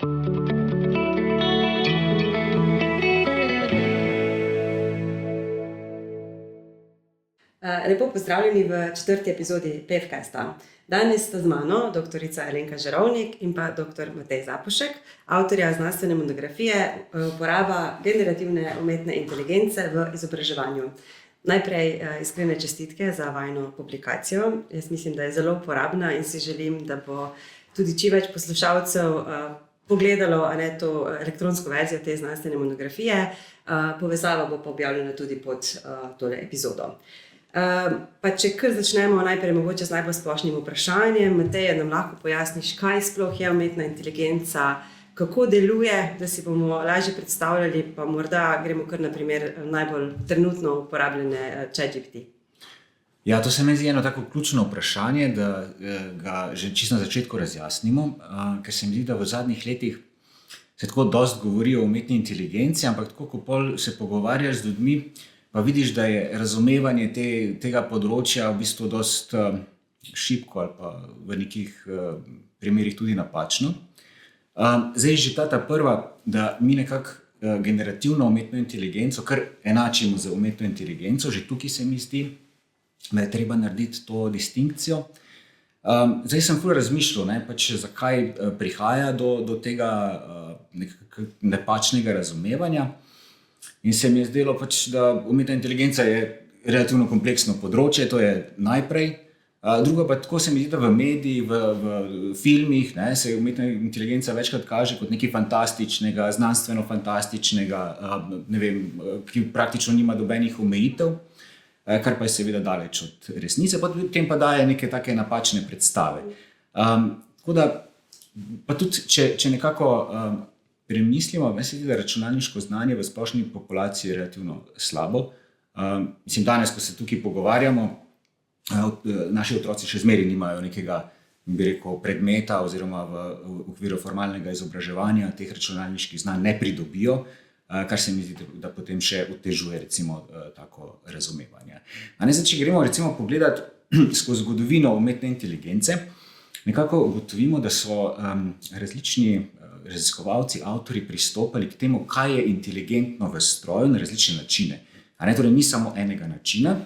Lepo pozdravljeni v 4. epizodi PEFcasta. Danes sta z mano doktorica Alenka Žerovnik in pa dr. Matej Zapušek, avtorja znanstvene monografije Uporaba generativne umetne inteligence v izobraževanju. Najprej iskrene čestitke za vajino publikacijo. Jaz mislim, da je zelo uporabna in si želim, da bo tudi čim več poslušalcev pogledalo to elektronsko verzijo te znanstvene monografije. Povezava bo pa objavljena tudi pod tole epizodo. Pa če kar začnemo najprej mogoče z najbolj splošnim vprašanjem. Matej, nam lahko pojasniš, kaj sploh je umetna inteligenca, kako deluje, da si bomo lažje predstavljali, pa morda gremo kar na primer najbolj trenutno uporabljene ChatGPT. Ja, to se mi zdi eno tako ključno vprašanje, da ga že čisto na začetku razjasnimo, ker se mi zdi, da v zadnjih letih se tako dosti govori o umetni inteligenci, ampak tako, ko pol se pogovarjaš z ljudmi, pa vidiš, da je razumevanje tega področja v bistvu dosti šibko ali pa v nekih primerih tudi napačno. Zdaj že ta prva, da mi nekako generativno umetno inteligenco kar enačimo z umetno inteligenco, že tukaj se mi zdi, da je treba narediti to distinkcijo. Zdaj sem ful razmišljal, zakaj prihaja do tega napačnega razumevanja. In se mi je zdelo, da umetna inteligenca je relativno kompleksno področje, to je najprej. Drugo pa tako se mi zdi, da v mediji, v filmih se umetna inteligenca večkrat kaže kot nekaj fantastičnega, znanstveno-fantastičnega, ki praktično nima nobenih omejitev, kar pa je seveda daleč od resnice, potem pa daje neke take napačne predstave. Tako da, pa tudi, če nekako premislimo, se zdi, da računalniško znanje v splošni populaciji je relativno slabo. Danes, ko se tukaj pogovarjamo, naši otroci še zmeraj nimajo nekega, bi rekel, predmeta oziroma v okviru formalnega izobraževanja teh računalniških znanj ne pridobijo, kar se mi zdi, da potem še otežuje recimo tako razumevanje. Zdaj, če gremo recimo pogledati skozi zgodovino umetne inteligence, nekako ugotovimo, da so različni raziskovalci, avtori pristopali k temu, kaj je inteligentno v stroju na različne načine. Torej ni samo enega načina.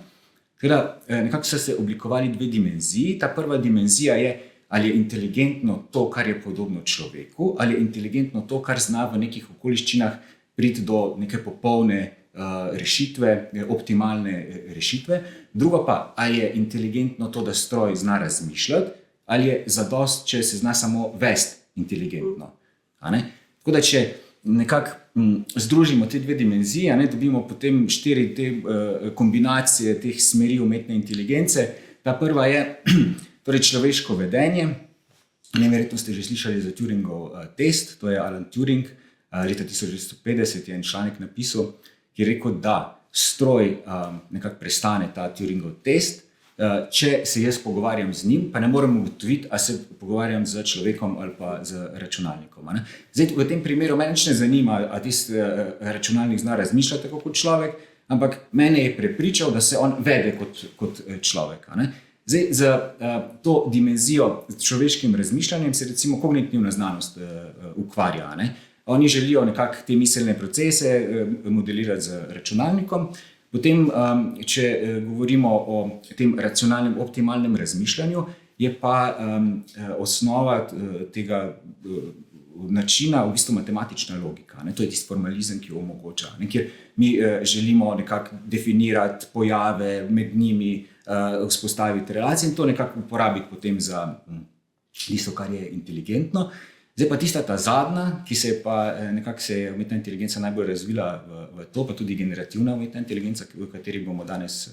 Nekako so se oblikovali dve dimenziji. Ta prva dimenzija je, ali je inteligentno to, kar je podobno človeku, ali je inteligentno to, kar zna v nekih okoliščinah priti do neke popolne rešitve, optimalne rešitve. Drugo pa, ali je inteligentno to, da stroj zna razmišljati, ali je zadost, če se zna samo vesti inteligentno. Tako da, če nekako združimo te dve dimenzije, dobimo potem 4 te kombinacije teh smeri umetne inteligence. Ta prva je torej človeško vedenje. Neverjetno ste že slišali za Turingov test, to je Alan Turing. Leta 1950 je en članek napisal, ki je rekel, da stroj nekako prestane ta Turingov test, če se jaz pogovarjam z njim, pa ne morem ugotoviti, ali se pogovarjam z človekom ali pa z računalnikom. Zdaj, v tem primeru mene nič ne zanima, ali tisti računalnik zna razmišljati tako kot človek, ampak mene je prepričal, da se on vede kot človek. Zdaj, z to dimenzijo, s človeškim razmišljanjem se recimo kognitivna znanost ukvarja. Oni želijo nekako te miselne procese modelirati z računalnikom. Potem, če govorimo o tem racionalnem, optimalnem razmišljanju, je pa osnova tega načina v bistvu matematična logika. To je tisti formalizem, ki omogoča, kjer mi želimo nekako definirati pojave, med njimi vzpostaviti relacije in to nekako uporabiti potem za tisto, kar je inteligentno. Zdaj pa tista ta zadnja, ki se je pa nekako se je umetna inteligenca najbolj razvila v to, pa tudi generativna umetna inteligenca, o kateri bomo danes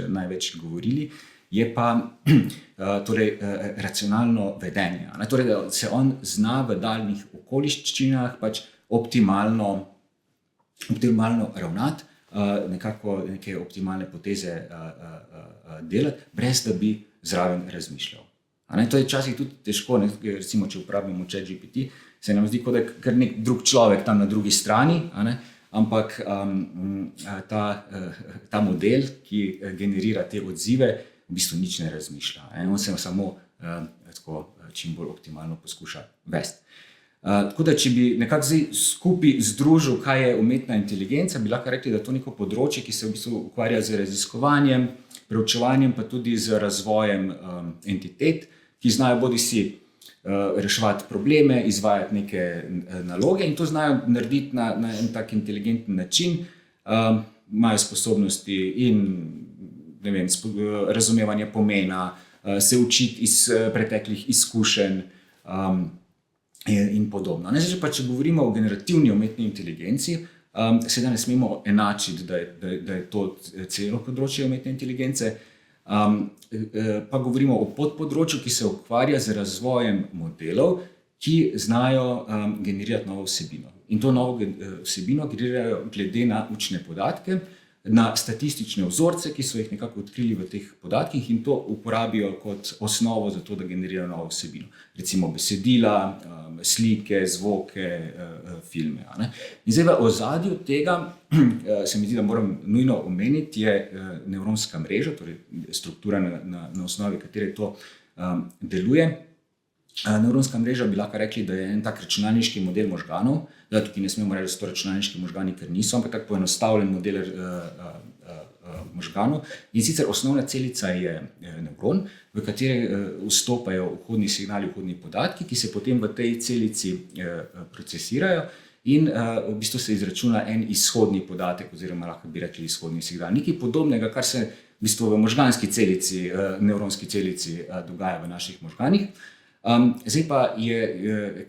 največ govorili, je pa torej racionalno vedenje. Torej, da se on zna v daljnih okoliščinah optimalno ravnati, nekako neke optimalne poteze delati, brez da bi zraven razmišljal. To je včasih tudi težko, recimo, če uporabimo ChatGPT, se nam zdi, kot da je kar nek drug človek tam na drugi strani, ampak ta model, ki generira te odzive, v bistvu nič ne razmišlja. On se samo tako čim bolj optimalno poskuša vesti. Tako da, če bi nekako zdaj skupaj združil, kaj je umetna inteligenca, bi lahko rekli, da je to neko področje, ki se v bistvu ukvarja z raziskovanjem, preučevanjem, pa tudi z razvojem entitet, ki znajo bodisi reševati probleme, izvajati neke naloge in to znajo narediti na en tak inteligenten način. Imajo sposobnosti in razumevanje pomena, se učiti iz preteklih izkušenj in podobno. Zdaj, če govorimo o generativni umetni inteligenci, seveda ne smemo enačiti, da je to celo področje umetne inteligence, pa govorimo o podpodročju, ki se ukvarja z razvojem modelov, ki znajo generirati novo vsebino. In to novo vsebino generirajo glede na učne podatke, na statistične vzorce, ki so jih nekako odkrili v teh podatkih in to uporabijo kot osnovo za to, da generirajo novo vsebino. Recimo besedila, slike, zvoke, filme. In zdaj v ozadju tega se mi zdi, da moram nujno omeniti, je nevronska mreža, torej struktura, na osnovi katere to deluje. Nevronska mreža bi lahko rekli, da je en tak računalniški model možganov. Tukaj ne smemo reči, da so to računalniški možgani, ker niso, ampak tako poenostavljen model možganov. In sicer osnovna celica je nevron, v kateri vstopajo vhodni signali, vhodni podatki, ki se potem v tej celici procesirajo in v bistvu se izračuna en izhodni podatek, oziroma lahko bi rekli izhodni signal. Nekaj podobnega, kar se v bistvu v možganski celici, nevronski celici dogaja v naših možganih. Zdaj pa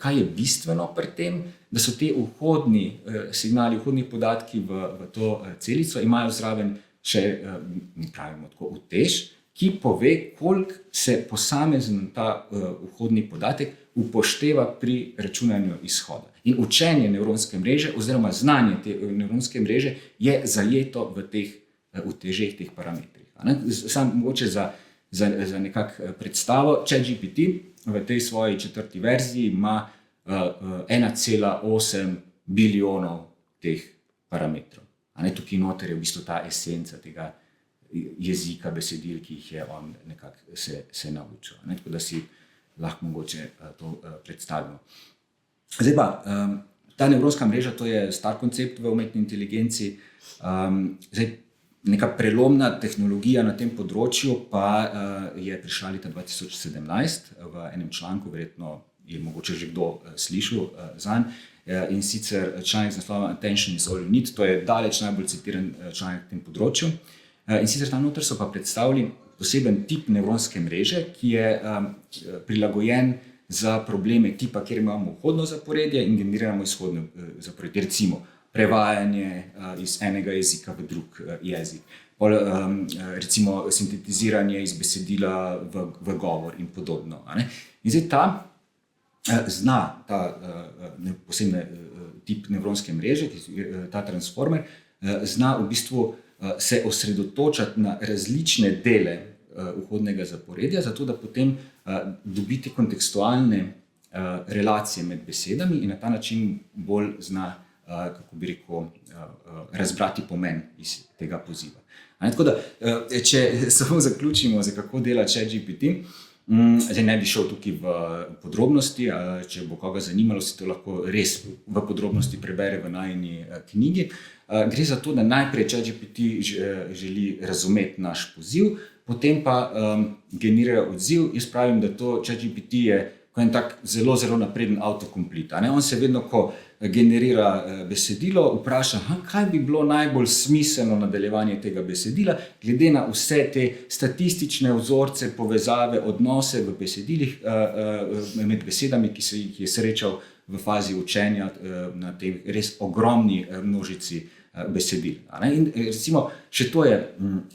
kaj je bistveno pri tem, da so te vhodni signali, vhodni podatki v to celico imajo zraven še, mi pravimo tako, utež, ki pove, koliko se posamezen ta vhodni podatek upošteva pri računanju izhoda. In učenje nevronske mreže oziroma znanje te nevronske mreže je zajeto v teh utežeh, teh parametrih. Samo mogoče za nekak predstavo, ChatGPT v tej svoji 4. verziji ima 1,8 bilijonov teh parametrov. Tukaj noter je v bistvu ta esenca tega jezika, besedil, ki jih je on nekako se naučil. Tako da si lahko mogoče to predstavimo. Zdaj pa, ta nevronska mreža, to je star koncept v umetni inteligenci. Zdaj, neka prelomna tehnologija na tem področju pa je prišla leta 2017 v enem članku, verjetno je mogoče že kdo slišal zanj, in sicer članek z naslovom Attention is all you need, to je daleč najbolj citiran članek na tem področju. In sicer tam noter so pa predstavili poseben tip nevronske mreže, ki je prilagojen za probleme tipa, kjer imamo vhodno zaporedje in generiramo izhodno zaporedje, recimo prevajanje iz enega jezika v drug jezik, recimo sintetiziranje iz besedila v govor in podobno. In zdaj ta posebne tip nevronske mreže, ta transformer, zna v bistvu se osredotočati na različne dele vhodnega zaporedja, zato da potem dobite kontekstualne relacije med besedami in na ta način bolj zna, kako bi rekel, razbrati pomen iz tega poziva. Tako da, če samo zaključimo, za kako dela ChatGPT, zdaj ne bi šel tukaj v podrobnosti, če bo koga zanimalo, si to lahko res v podrobnosti prebere v najini knjigi. Gre za to, da najprej ChatGPT želi razumeti naš poziv, potem pa generira odziv. Jaz pravim, da to ChatGPT je en tak zelo, zelo napreden autocomplete. On se vedno, ko generira besedilo, vpraša, kaj bi bilo najbolj smiselno nadaljevanje tega besedila, glede na vse te statistične vzorce, povezave, odnose v besedilih med besedami, ki se jih je srečal v fazi učenja na tej res ogromni množici besedil. In recimo, še to je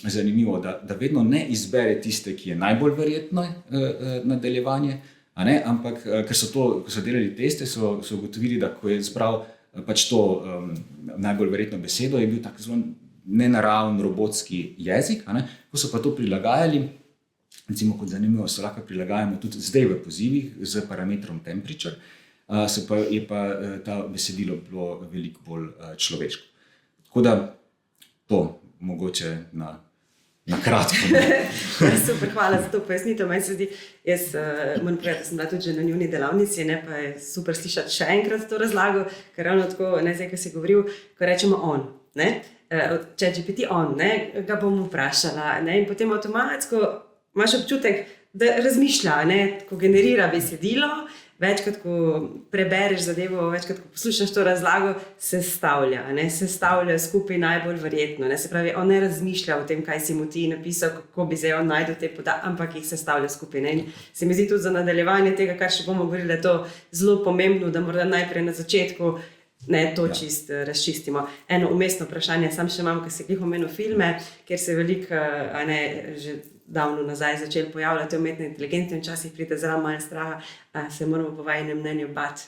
zanimivo, da vedno ne izbere tiste, ki je najbolj verjetno nadaljevanje, ampak ker ko so delali teste, so ugotovili, da ko je izbral pač to najbolj verjetno besedo, je bil tak zelo nenaraven robotski jezik. Ko so pa to prilagajali, recimo kot zanimivo, se lahko prilagajamo tudi zdaj v pozivih z parametrom temperature, je pa ta besedilo bilo veliko bolj človeško. Tako da to mogoče na Na kratko. Super, hvala za to pojasnitev. Meni se zdi, jaz moram povedati, da sem bila tudi že na njuni delavnici, ne, pa je super slišati še enkrat to razlago, ker ravno tako, ne zdaj, ko si govoril, ko rečemo on, ne, ChatGPT on, ne, ga bom vprašala, ne, in potem avtomatsko imaš občutek, da razmišlja, ne, ko generira besedilo, večkrat, ko prebereš zadevo, večkrat, ko poslušaš to razlago, sestavlja skupaj najbolj verjetno. Ne? Se pravi, on ne razmišlja o tem, kaj si mu ti napisal, kako bi zdaj on najdel te podatke, ampak jih sestavlja skupaj. Ne? In se mi zdi tudi za nadaljevanje tega, kar še bomo govorili, da je to zelo pomembno, da morda najprej na začetku to razčistimo. Eno umestno vprašanje, sam še imam, ker se glih omenil filme, kjer se veliko, že davno nazaj začeli pojavljati umetne inteligence in včasih pride zelo malo straha, se moramo po vajinem mnenju bati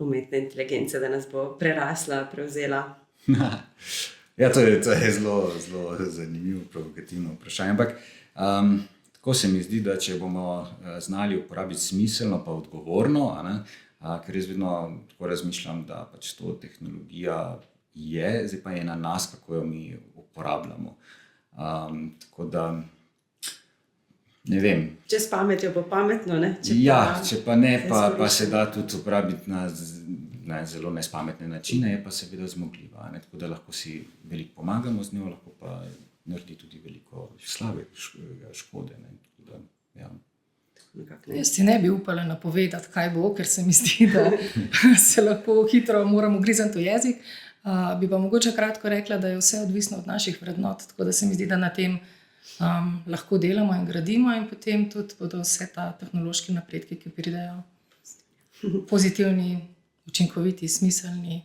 umetne inteligence, da nas bo prerasla, prevzela. Ja, to je zelo, zelo zanimivo, provokativno vprašanje, ampak tako se mi zdi, da če bomo znali uporabiti smiselno pa odgovorno, ker jaz vedno tako razmišljam, da pač to tehnologija je, zdaj pa je na nas, kako jo mi uporabljamo. Tako da ne vem. Če s pametjo bo pametno, ne? Če pa ne, pa se da tudi uporabiti na zelo nespametne načine, je pa seveda zmogljiva. Tako da lahko si veliko pomagamo z njo, lahko pa naredi tudi veliko slabe škode. Tako da, ja. Jaz si ne bi upala napovedati, kaj bo, ker se mi zdi, da se lahko hitro moramo grizniti v jezik. Bi pa mogoče kratko rekla, da je vse odvisno od naših vrednot, tako da se mi zdi, da na tem lahko delamo in gradimo in potem tudi bodo vse ta tehnološki napredki, ki pridejo pozitivni, učinkoviti, smiselni.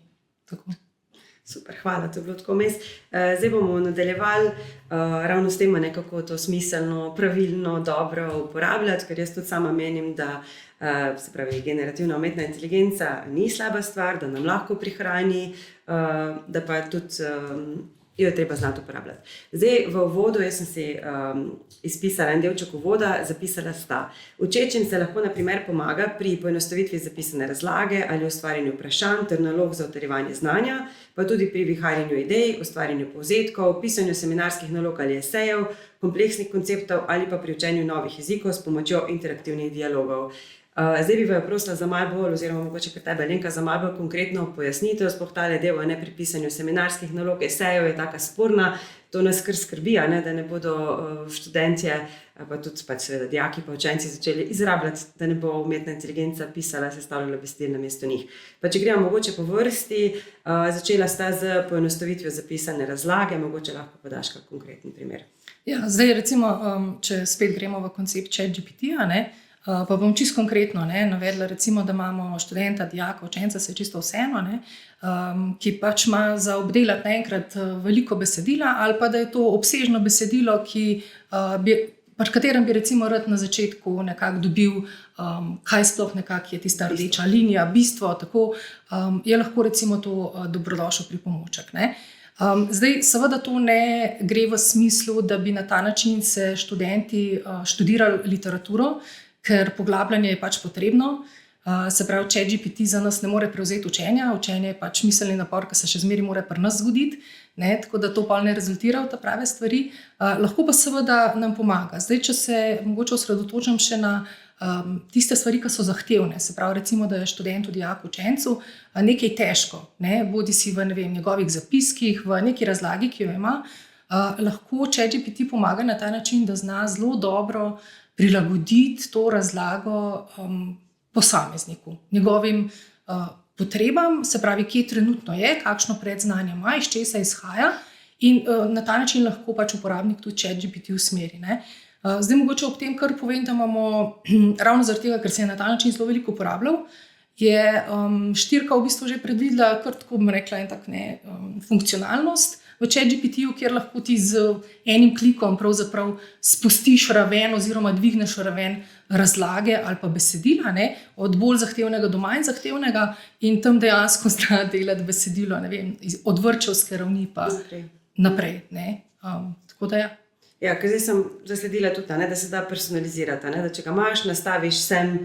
Tako. Super, hvala, to je bilo tako mes. Zdaj bomo nadaljevali ravno s tem, kako to smiselno, pravilno, dobro uporabljati, ker jaz tudi sama menim, da se pravi, generativna umetna inteligenca ni slaba stvar, da nam lahko prihrani, da pa tudi jo je treba znati uporabljati. Zdaj, v uvodu, jaz sem si izpisala en delček uvoda, zapisala sta. Učečim se lahko na primer pomaga pri poenostavitvi zapisane razlage ali ustvarjanju vprašanj ter nalog za utrjevanje znanja, pa tudi pri viharjenju idej, ustvarjanju povzetkov, pisanju seminarskih nalog ali esejev, kompleksnih konceptov ali pa pri učenju novih jezikov s pomočjo interaktivnih dialogov. Zdaj bi jo prosila za malo bolj, oziroma mogoče pri tebi, Alenka, za malo bolj konkretno pojasnitev, sploh tale del pri pisanju seminarskih nalog, esejev je taka sporna, to nas kar skrbi, da ne bodo študentje, pa tudi pač seveda dijaki pa učenci začeli izrabljati, da ne bo umetna inteligenca pisala, sestavljala besedil namesto njih. Pa če gremo mogoče po vrsti, začela sta z poenostavitvijo zapisane razlage, mogoče lahko podaš kak konkreten primer. Ja, zdaj recimo, če spet gremo v koncept ChatGPT-ja, pa bom čisto konkretno navedla, recimo, da imamo študenta, dijaka, učenca, se je čisto vseeno, ki pač ima za obdelati naenkrat veliko besedila, ali pa da je to obsežno besedilo, pri katerem bi recimo rad na začetku nekako dobil, kaj sploh nekako je tista rdeča linija, bistvo, tako je lahko recimo to dobrodošel pripomoček. Zdaj, seveda to ne gre v smislu, da bi na ta način se študenti študirali literaturo, ker poglabljanje je pač potrebno. Se pravi, ChatGPT za nas ne more prevzeti učenja, učenje je pač miselni napor, ki se še zmeraj mora pri nas zgoditi, tako da to pa ne rezultira v te prave stvari. Lahko pa seveda nam pomaga. Zdaj, če se mogoče osredotočam še na tiste stvari, ki so zahtevne, se pravi, recimo, da je študentu, dijaku, učencu nekaj težko, bodi si v njegovih zapiskih, v neki razlagi, ki jo ima, lahko ChatGPT pomaga na ta način, da zna zelo dobro prilagoditi to razlago posamezniku, njegovim potrebam, se pravi, kje trenutno je, kakšno predznanje ima, iz česa izhaja in na ta način lahko pač uporabnik tudi ChatGPT usmeri. Zdaj mogoče ob tem, kar povem, da imamo ravno zaradi tega, ker se je na ta način zelo veliko uporabljal, je štirka v bistvu že predvidela, kar tako bom rekla, en tak funkcionalnost v ChatGPT-ju, kjer lahko ti z enim klikom pravzaprav spustiš raven oziroma dvigneš raven razlage ali pa besedila, od bolj zahtevnega do manj zahtevnega in tam dejansko zna delati besedilo, od vrtčevske ravni pa naprej. Tako da ja. Ja, ker zdaj sem zasledila tudi, da se da personalizirati, da če ga imaš, nastaviš sem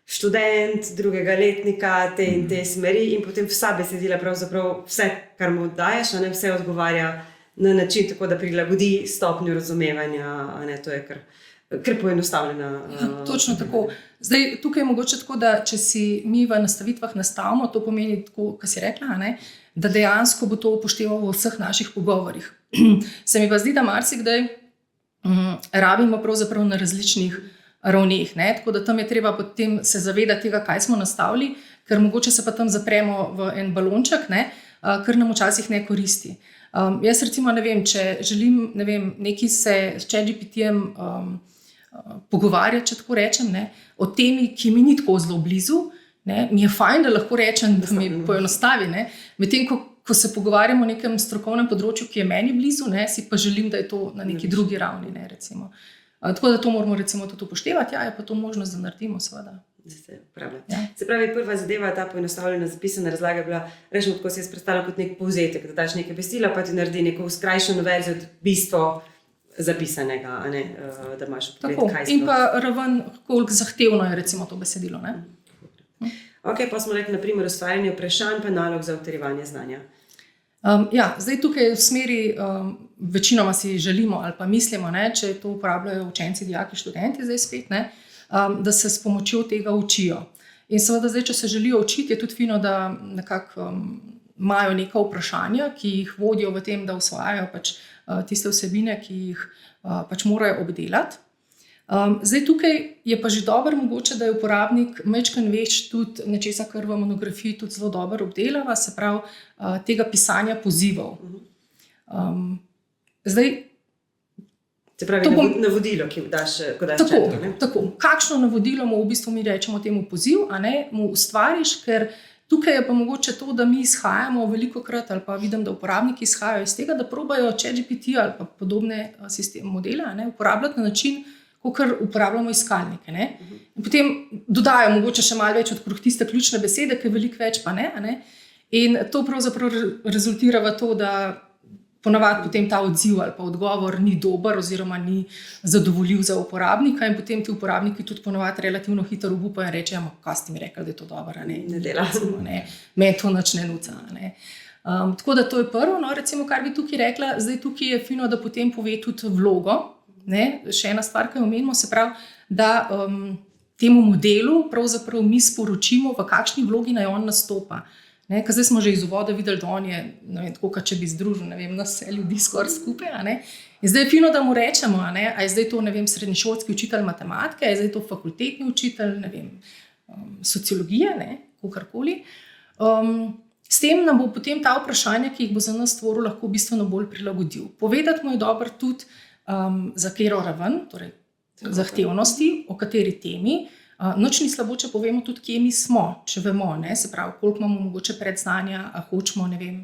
študent drugega letnika te in te smeri in potem vsa besedila, pravzaprav vse, kar mu daješ, vse odgovarja na način, tako da prilagodi stopnjo razumevanja, a ne, to je kar poenostavljena. Točno tako. Zdaj, tukaj je mogoče tako, da če si mi v nastavitvah nastavimo, to pomeni tako, kot si rekla, ne, da dejansko bo to upošteval v vseh naših pogovorih. Se mi pa zdi, da marsikdaj rabimo pravzaprav na različnih ravneh, ne, tako da tam je treba potem se zavedati tega, kaj smo nastavili, ker mogoče se pa tam zapremo v en balonček, ne, kar nam včasih ne koristi. Jaz recimo ne vem, če želim nekaj se s ChatGPT-jem pogovarjati, če tako rečem, ne, o temi, ki mi ni tako zelo blizu, ne, mi je fajn, da lahko rečem, da mi poenostavi. Medtem ko se pogovarjamo o nekem strokovnem področju, ki je meni blizu, ne, si pa želim, da je to na neki drugi ravni. Ne, recimo. Tako da to moramo recimo tudi upoštevati, je pa to možnost, da naredimo, seveda. Se pravi, prva zadeva, ta poenostavljena zapisana razlaga je bila, rečemo, tako si jaz predstavljam kot nek povzetek, da daš nekaj besedila, pa ti naredi neko skrajšano verzijo od bistvo zapisanega, a ne, da imaš pogled, kaj in pa raven, koliko zahtevno je recimo to besedilo. Ne? Ok, pa smo rekli, na primer, ustvarjanje vprašanj pa nalog za utrjevanje znanja. Zdaj tukaj v smeri večinoma si želimo ali pa mislimo, ne, če to uporabljajo učenci, dijaki, študenti zdaj spet, ne, da se s pomočjo tega učijo. In seveda zdaj, če se želijo učiti, je tudi fino, da nekako imajo neka vprašanja, ki jih vodijo v tem, da usvajajo pač tiste vsebine, ki jih pač morajo obdelati. Zdaj tukaj je pa že dobro mogoče, da je uporabnik majčkeno veš tudi nečesa, kar v monografiji tudi zelo dobro obdelava, se pravi tega pisanja pozivov. Zdaj, se pravi, navodilo, ki daš, ko daš čatu. Tako. Kakšno navodilo mu v bistvu mi rečemo temu poziv, a ne, mu ustvariš, ker tukaj je pa mogoče to, da mi izhajamo velikokrat, ali pa vidim, da uporabniki izhajajo iz tega, da probajo ChatGPT ali pa podobne modele, a ne, uporabljati na način, kot uporabljamo iskalnike. Ne? In potem dodajo mogoče še malo več odkrog tiste ključne besede, ki je veliko več pa ne, a ne. In to pravzaprav rezultira v to, da ponavadi potem ta odziv ali pa odgovor ni dober oziroma ni zadovoljiv za uporabnika in potem ti uporabniki tudi ponavadi relativno hitro obupajo in rečejo, kaj ste mi rekli, da je to dobro, a ne. Ne dela. Meni to nič ne nuca, a ne. Tako da to je prvo, no, recimo, kar bi tukaj rekla. Zdaj tukaj je fino, da potem pove tudi vlogo. Ne, še ena stvar, ki jo omenimo, se pravi, da temu modelu pravzaprav mi sporočimo, v kakšni vlogi naj on nastopa. Ne, ker zdaj smo že iz uvoda videli, da on je, ne vem, tako, kot če bi združil, ne vem, nas vse ljudi skoraj skupaj. A ne. In zdaj je fino, da mu rečemo, a je zdaj to, ne vem, srednješolski učitelj matematike, a je zdaj to fakultetni učitelj, ne vem, sociologije, ne, kakorkoli. S tem nam bo potem ta vprašanja, ki jih bo za nas stvoril, lahko bistveno bolj prilagodil. Povedati mu je dobro tudi, za katero raven, torej zahtevnosti, o kateri temi. Nič ni slabo, če povemo tudi, kje mi smo, če vemo, ne, se pravi, koliko imamo mogoče predznanja, a hočemo, ne vem,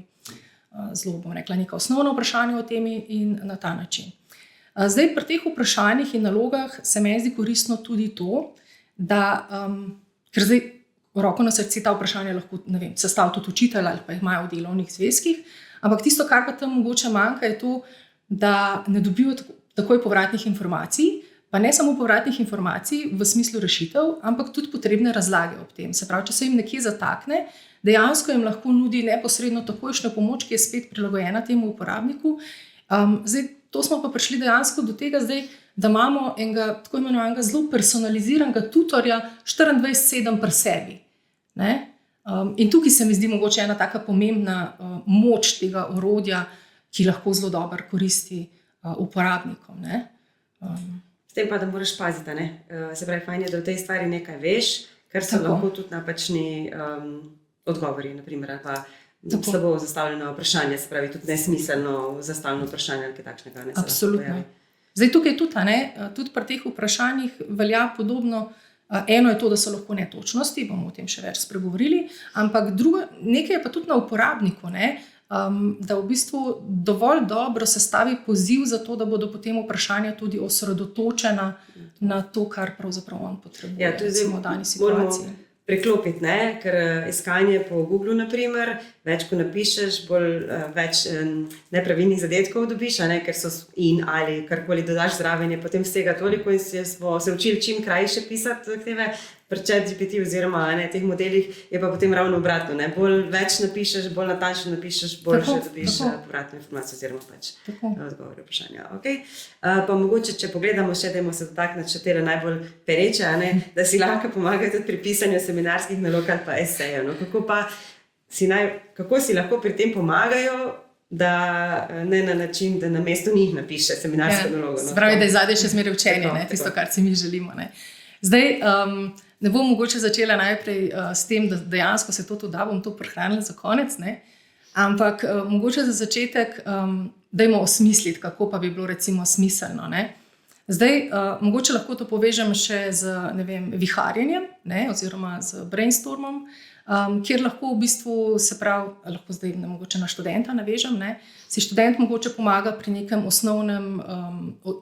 zelo bom rekla, neka osnovna vprašanja o temi in na ta način. Zdaj, pri teh vprašanjih in nalogah se meni zdi koristno tudi to, da, ker zdaj roko na srce ta vprašanja lahko, ne vem, sestavi tudi učitelj ali pa jih imajo v delovnih zvezkih, ampak tisto, kar pa tam mogoče manjka, je to, da ne dobijo takoj povratnih informacij, pa ne samo povratnih informacij v smislu rešitev, ampak tudi potrebne razlage ob tem. Se pravi, če se jim nekje zatakne, dejansko jim lahko nudi neposredno takojšnjo pomoč, ki je spet prilagojena temu uporabniku. Zdaj, to smo pa prišli dejansko do tega zdaj, da imamo enega tako imenovanega zelo personaliziranega tutorja 24/7 pri sebi. Ne? In tukaj se mi zdi mogoče ena taka pomembna moč tega orodja, ki lahko zelo dobro koristi uporabnikom. Ne? S tem pa, da moraš paziti, ne? Se pravi, fajn je, da v tej stvari nekaj veš, ker so lahko tudi napačni odgovori, naprimer, ali pa slabo zastavljeno vprašanje, se pravi, tudi nesmiselno zastavljeno vprašanje ali kaj takšnega. Ne? Absolutno. Zdaj tukaj tudi pri teh vprašanjih velja podobno. Eno je to, da so lahko netočnosti, bomo o tem še več spregovorili, ampak drugo, nekaj je pa tudi na uporabniku, ne? Da v bistvu dovolj dobro sestavi poziv za to, da bodo potem vprašanja tudi osredotočena na to, kar pravzaprav on potrebuje. Ja, to je zdaj v dani situaciji. Preklopiti, ne? Ker iskanje po Googlu, naprimer, več ko napišeš, več nepravilnih zadetkov dobiš, ne? Ker so in ali karkoli dodaš zraven, je potem vsega toliko in smo se učili čim krajše pisati zahteve, pri ChatGPT oziroma teh modelih je pa potem ravno obratno. Ne? Bolj več napišeš, bolj natančno napišeš, bolj že dobiš povratno informacijo oziroma pač odgovor vprašanja. Okay? Pa mogoče, če pogledamo še, dajmo se dotakniti še tele najbolj pereče, da si lahko pomagajo tudi pri pisanju seminarskih nalog ali pa esejev. No? Kako si lahko pri tem pomagajo, da ne na način, da na mesto njih napiše seminarsko nalogo. No? Spravi, da je zadnje še zmeraj učenje, tisto, kar si mi želimo. Ne? Zdaj, ne bom mogoče začela najprej s tem, da dejansko se to da, bom to prihranila za konec, ne? Ampak mogoče za začetek dajmo osmisliti, kako pa bi bilo recimo smiselno. Ne? Zdaj, mogoče lahko to povežem še z viharjenjem, ne? Oziroma z brainstormom, kjer lahko v bistvu se pravi, lahko zdaj mogoče na študenta navežem, ne? Si študent mogoče pomaga pri nekem osnovnem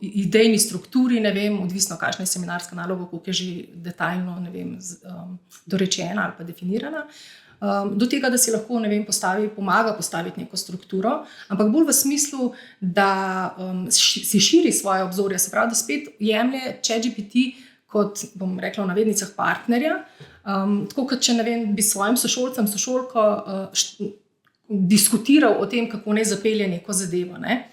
idejni strukturi, odvisno kakšna je seminarska naloga, koliko je že detaljno dorečena ali pa definirana, do tega, da si lahko pomaga postaviti neko strukturo, ampak bolj v smislu, da si širi svoje obzorje, se pravi, da spet jemlje ChatGPT kot, bom rekla v navednicah, partnerja, tako kot če bi s svojim sošolcem, sošolko diskutiral o tem, kako ne zapelje neko zadevo. Ne?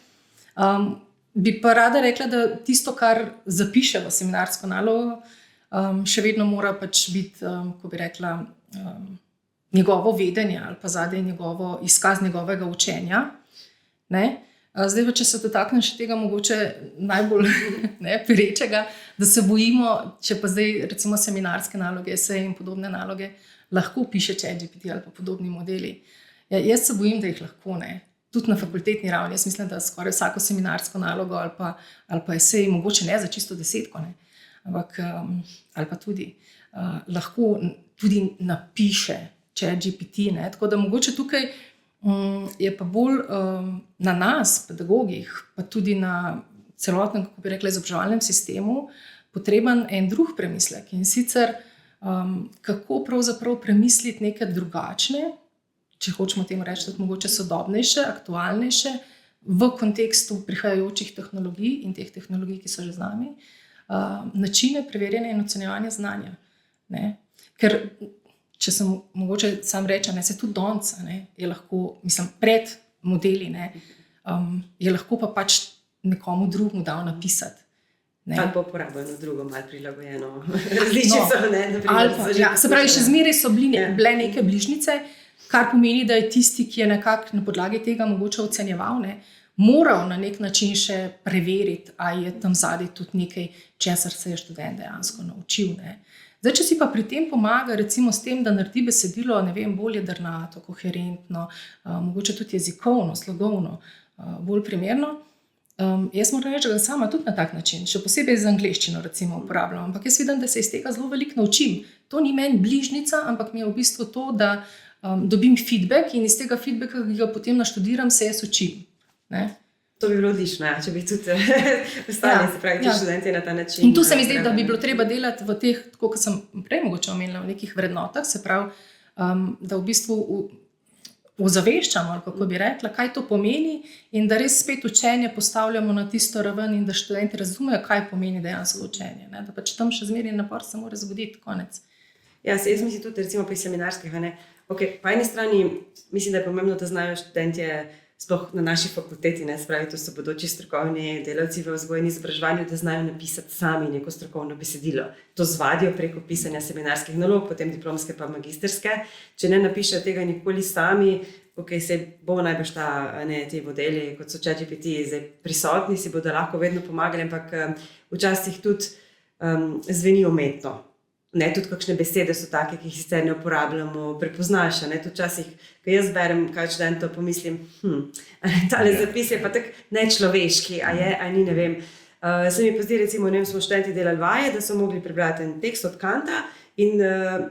Bi pa rada rekla, da tisto, kar zapiše v seminarsko nalogo, še vedno mora pač biti, ko bi rekla, njegovo vedenje ali pa zadaj njegovo izkaz njegovega učenja. Ne? Zdaj pa, če se dotaknem še tega mogoče najbolj perečega, da se bojimo, če pa zdaj recimo seminarske naloge, eseje in podobne naloge lahko piše ChatGPT ali pa podobni modeli. Ja, jaz se bojim, da jih lahko ne. Tudi na fakultetni ravni. Jaz mislim, da skoraj vsako seminarsko nalogo ali pa esej, mogoče ne za čisto 10, ne? Ampak ali pa tudi lahko tudi napiše ChatGPT. Tako da mogoče tukaj je pa bolj na nas, pedagogih, pa tudi na celotnem, kako bi rekla, izobraževalnem sistemu potreben en drug premislek. In sicer, kako pravzaprav premisliti neke drugačne, če hočemo temu reči, tudi mogoče sodobnejše, aktualnejše, v kontekstu prihajajočih tehnologij in teh tehnologij, ki so že z nami, načine preverjanja in ocenjevanja znanja. Ne? Ker če sem mogoče sam rečem, se tudi danes je lahko, mislim, pred modeli, je lahko pa pač nekomu drugemu dal napisati. Ali pa uporabljeno drugo, malo prilagojeno različico. Se pravi, še zmeraj so bile neke bližnjice, kar pomeni, da je tisti, ki je nekako na podlagi tega mogoče ocenjeval, moral na nek način še preveriti, ali je tam zadaj tudi nekaj, česar se je študent dejansko naučil. Zdaj, če si pa pri tem pomaga recimo s tem, da naredi besedilo, bolj jedrnato, koherentno, mogoče tudi jezikovno, slogovno, bolj primerno, jaz moram reči, da sama tudi na tak način, še posebej z angleščino recimo uporabljam, ampak jaz vidim, da se iz tega zelo veliko naučim. To ni meni bližnjica, ampak mi je v bistvu to, da dobim feedback in iz tega feedbacka, ki ga potem naštudiram, se jaz učim. Ne? To bi bilo odlično, če bi tudi ostali, se pravi, študenti na ta način. In tu se mi zdi, da bi bilo treba delati v teh, tako kot sem prej mogoče omenila, v nekih vrednotah, se pravi, da v bistvu ozaveščamo, ali kako bi rekla, kaj to pomeni in da res spet učenje postavljamo na tisto raven in da študenti razumejo, kaj pomeni dejansko učenje. Da pač tam še zmeraj napor se mora zgoditi, konec. Ja, jaz mislim tudi recimo pri seminarskih, Okay, po eni strani mislim, da je pomembno, da znajo študentje sploh na naši fakulteti, spravi, to so bodoči strokovni delavci v vzgoji in izobraževanju, da znajo napisati sami neko strokovno besedilo. To zvadijo preko pisanja seminarskih nalog, potem diplomske pa magistrske. Če ne napišejo tega nikoli sami, se bo najbrž ti modeli, kot so ChatGPT, zdaj prisotni, si bodo lahko vedno pomagali, ampak včasih tudi zveni umetno. Tudi kakšne besede so take, ki jih sicer ne uporabljamo, prepoznaš. Tudi včasih, ko jaz berem kaj študentov, pomislim, tale zapis je pa tak nečloveški, a ni, ne vem. Se mi pa zdi, recimo, smo študenti delali vaje, da so mogli prebrati en tekst od Kanta in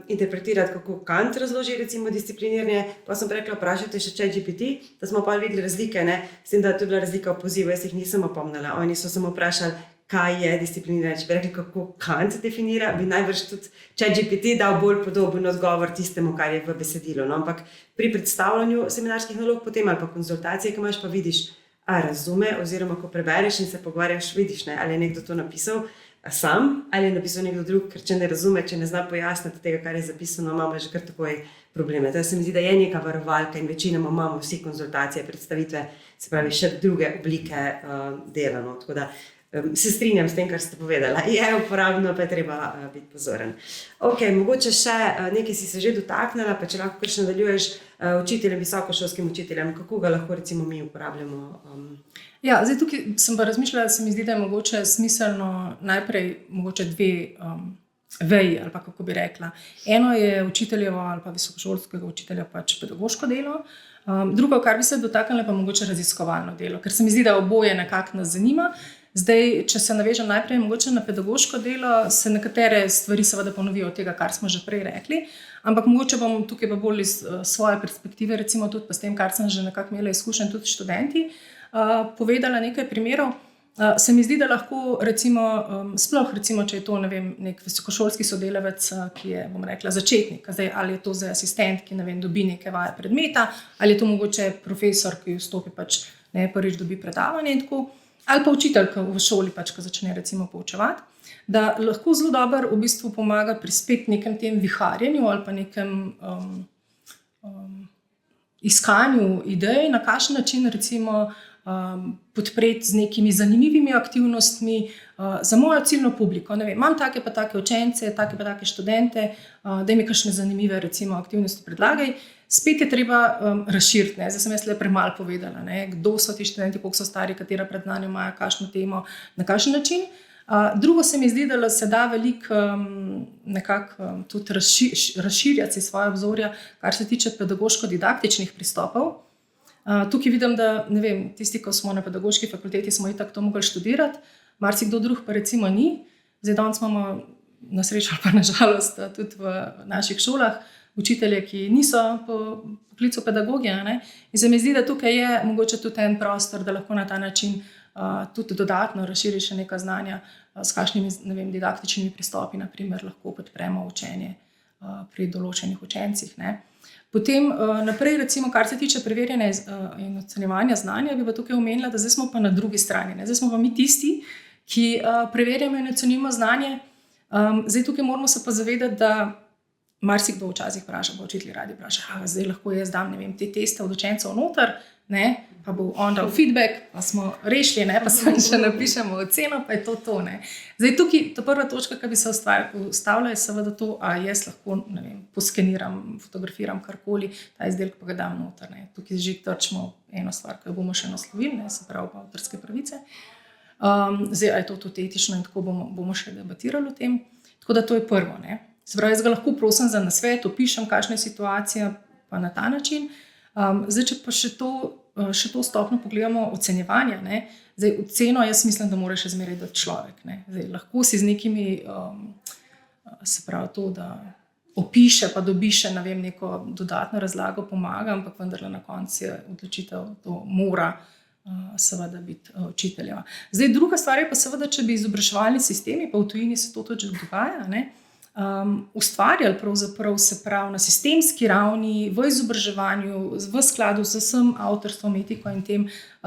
interpretirati, kako Kant razloži, recimo, discipliniranje. Pa sem rekla, vprašajte še ChatGPT, da smo pa videli razlike, S tem, da je to bila razlika v pozivu, jaz jih nisem opomnila. Oni so samo vprašali, kaj je discipliniranje. Če bi rekli, kako Kant definira, bi najbrž tudi ChatGPT dal bolj podoben odgovor tistemu, kar je v besedilu. Ampak pri predstavljanju seminarskih nalog potem ali pa konzultacije, ki imaš, pa vidiš, razume, oziroma ko prebereš in se pogovarjaš, vidiš, ali je nekdo to napisal sam ali je napisal nekdo drug, ker če ne razume, če ne zna pojasniti tega, kar je zapisano, imamo že kar takoj probleme. To se mi zdi, da je neka varovalka in večinoma imamo vsi konzultacije, predstavitve, se pravi še druge oblike dela. No. Tako da se strinjam s tem, kar ste povedala. Je uporabno, pa je treba biti pozoren. Ok, mogoče še nekaj si se že dotaknila, pa če lahko kar še nadaljuješ učiteljem, visokošolskim učiteljem, kako ga lahko recimo mi uporabljamo? Ja, zdaj tukaj sem pa razmišljala, da se mi zdi, da je mogoče smiselno najprej mogoče dve veji, ali pa kako bi rekla. Eno je učiteljevo ali pa visokošolskega učitelja pač pedagoško delo, drugo, kar bi se dotaknila, pa mogoče raziskovalno delo, ker se mi zdi, da oboje nekako nas zanima. Zdaj, če se navežem najprej mogoče na pedagoško delo, se nekatere stvari seveda ponovijo od tega, kar smo že prej rekli, ampak mogoče bom tukaj pa bolj iz svoje perspektive, recimo tudi pa s tem, kar sem že nekako imela izkušen tudi študenti, povedala nekaj primerov. Se mi zdi, da lahko recimo, sploh recimo, če je to, ne vem, nek visokošolski sodelavec, ki je, bom rekla, začetnik, zdaj, ali je to zdaj asistent, ki, ne vem, dobi neke vaje predmeta, ali je to mogoče profesor, ki vstopi pač, ne, prvič dobi predavanje in tako, ali pa učitelj, ki v šoli pač, ko začne recimo poučevati, da lahko zelo dobro v bistvu pomaga pri spet nekem tem viharjenju ali pa nekem iskanju idej, na kakšen način recimo podpreti z nekimi zanimivimi aktivnostmi za mojo ciljno publiko. Ne vem, imam take pa take učence, take pa take študente, da mi kakšne zanimive recimo aktivnosti predlagaj. Spet je treba razširiti, zdaj sem jaz le premalo povedala, kdo so ti študenti, koliko so stari, katera predznanja imajo, kakšno temo, na kakšen način. Drugo se mi zdi, da se da veliko nekako tudi razširjati svoje obzorja, kar se tiče pedagoško-didaktičnih pristopov. Tukaj vidim, da ne vem, tisti, ko smo na pedagoški fakulteti, smo itak to mogli študirati, marsikdo drug pa recimo ni. Zdaj danes imamo na srečo ali pa na žalost tudi v naših šolah učitelje, ki niso po poklicu pedagogije. In se mi zdi, da tukaj je mogoče tudi en prostor, da lahko na ta način tudi dodatno razširi še neka znanja, s kakšnimi, ne vem, didaktičnimi pristopi, naprimer, lahko podpremo učenje pri določenih učencih. Potem naprej, recimo, kar se tiče preverjanja in ocenjevanja znanja, bi pa tukaj omenila, da zdaj smo pa na drugi strani. Zdaj smo pa mi tisti, ki preverjamo in ocenjujemo znanje. Zdaj tukaj moramo se pa zavedati, da marsikdo včasih vpraša, pa učitelji radi vpraša, zdaj lahko jaz dam, ne vem, te teste od učencev noter, pa bo on dal feedback, pa smo rešili, pa samo še napišemo oceno, pa je to. Zdaj tukaj, ta prva točka, ki bi se ustavila, je seveda to, a jaz lahko, ne vem, poskeniram, fotografiram karkoli, ta izdelek pa ga dam noter. Tukaj že trčimo eno stvar, ki jo bomo še naslovili, se pravi pa avtorske pravice. Zdaj, a je to tudi etično in tako bomo še debatirali o tem. Tako da to je prvo. Se pravi, jaz ga lahko prosim za nasvet, opišem, kakšna je situacija, pa na ta način. Zdaj, če pa še to stopno pogledamo ocenjevanja, zdaj oceno jaz mislim, da mora še zmeraj dati človek. Zdaj, lahko si z nekimi, se pravi to, da opiše, pa dobi še, ne vem, neko dodatno razlago pomaga, ampak vendarle na koncu je odločitev, to mora seveda biti učiteljeva. Zdaj, druga stvar je pa seveda, če bi izobraževalni sistemi, pa v tujini se to tudi dogaja, ustvarjali pravzaprav, se pravi na sistemski ravni, v izobraževanju, v skladu z vsem avtorstvom, etiko in tem